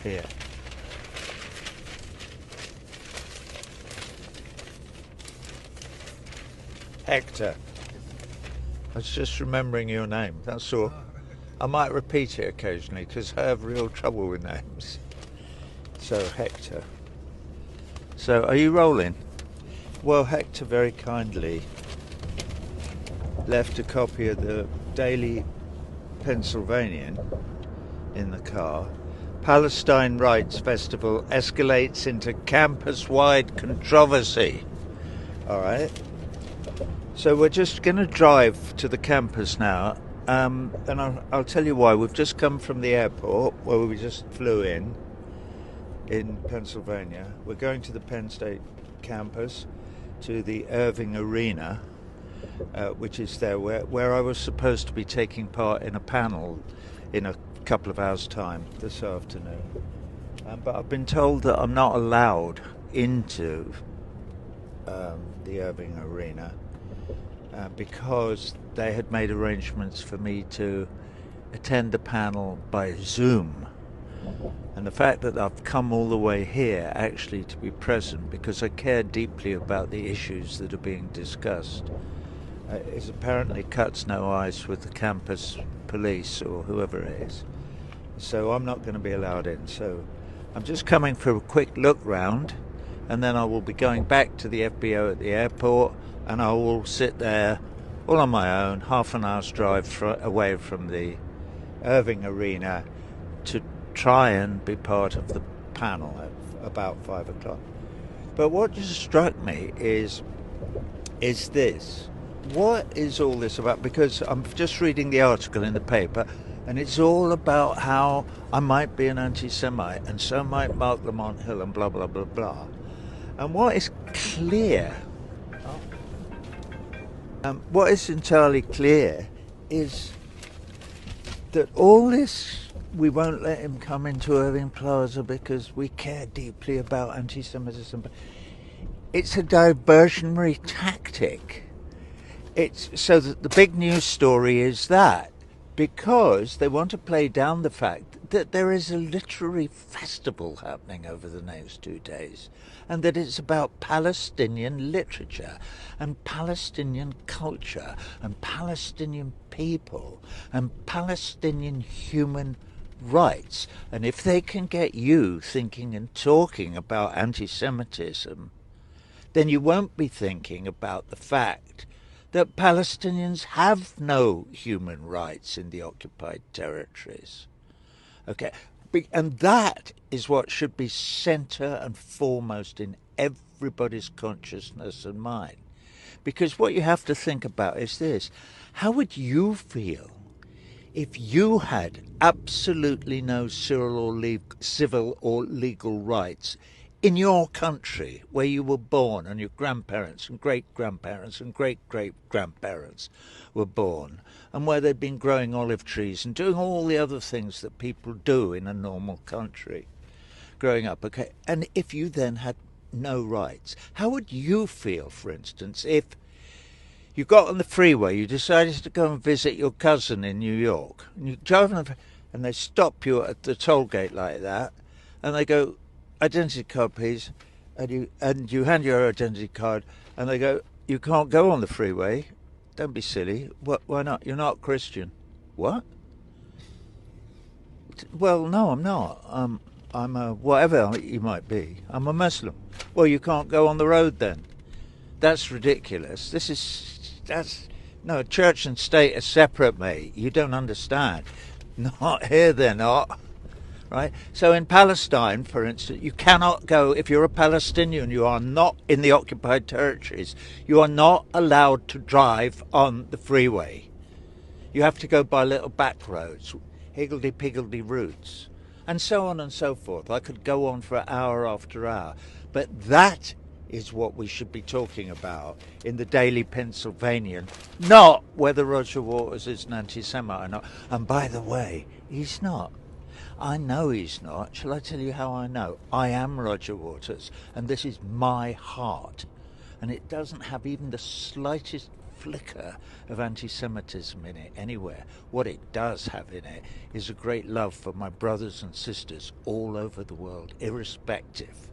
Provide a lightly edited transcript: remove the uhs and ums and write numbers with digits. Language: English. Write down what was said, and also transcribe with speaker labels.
Speaker 1: here. Hector. I was just remembering your name, that's all. I might repeat it occasionally because I have real trouble with names. So, Hector. So, are you rolling? Well, Hector very kindly left a copy of the Daily Pennsylvanian in the car. Palestine Rights Festival escalates into campus-wide controversy. All right. So we're just going to drive to the campus now, and I'll tell you why. We've just come from the airport where we just flew in Pennsylvania. We're going to the Penn State campus, to the Irving Arena, which is there where I was supposed to be taking part in a panel in a couple of hours' time this afternoon. But I've been told that I'm not allowed into the Irving Arena because they had made arrangements for me to attend the panel by Zoom. And the fact that I've come all the way here actually to be present because I care deeply about the issues that are being discussed is apparently cuts no ice with the campus police or whoever it is. So I'm not going to be allowed in. So I'm just coming for a quick look round, and then I will be going back to the FBO at the airport, and I will sit there all on my own, half an hour's drive away from the Irving Arena to try and be part of the panel at about 5 o'clock. But what just struck me is this. What is all this about? Because I'm just reading the article in the paper, and it's all about how I might be an anti-Semite, and so might Mark Lamont Hill, and blah, blah, blah, blah. And what is clear, what is entirely clear is that all this, we won't let him come into Irving Plaza because we care deeply about anti-Semitism. It's a diversionary tactic. It's so that the big news story is that because they want to play down the fact that there is a literary festival happening over the next 2 days, and that it's about Palestinian literature and Palestinian culture and Palestinian people and Palestinian human rights. And if they can get you thinking and talking about anti-Semitism, then you won't be thinking about the fact that Palestinians have no human rights in the occupied territories. Okay, and that is what should be centre and foremost in everybody's consciousness and mind. Because what you have to think about is this: how would you feel if you had absolutely no civil or legal rights in your country where you were born and your grandparents and great-grandparents and great-great-grandparents were born, and where they'd been growing olive trees and doing all the other things that people do in a normal country growing up, okay? And if you then had no rights, how would you feel, for instance, if you got on the freeway, you decided to go and visit your cousin in New York, and you drove on, and they stop you at the toll gate like that, and they go, identity card please, and you hand your identity card, and they go, you can't go on the freeway. Don't be silly. What? Why not? You're not Christian. What? Well, no, I'm not. I'm a whatever you might be. I'm a Muslim. Well, you can't go on the road then. That's ridiculous. No, church and state are separate, mate. You don't understand. Not here, they're not. Right? So in Palestine, for instance, you cannot go, if you're a Palestinian, you are not in the occupied territories. You are not allowed to drive on the freeway. You have to go by little back roads, higgledy-piggledy routes, and so on and so forth. I could go on for hour after hour. But that is what we should be talking about in the Daily Pennsylvanian, not whether Roger Waters is an anti-Semite or not. And by the way, he's not. I know he's not. Shall I tell you how I know? I am Roger Waters, and this is my heart. And it doesn't have even the slightest flicker of anti-Semitism in it anywhere. What it does have in it is a great love for my brothers and sisters all over the world, irrespective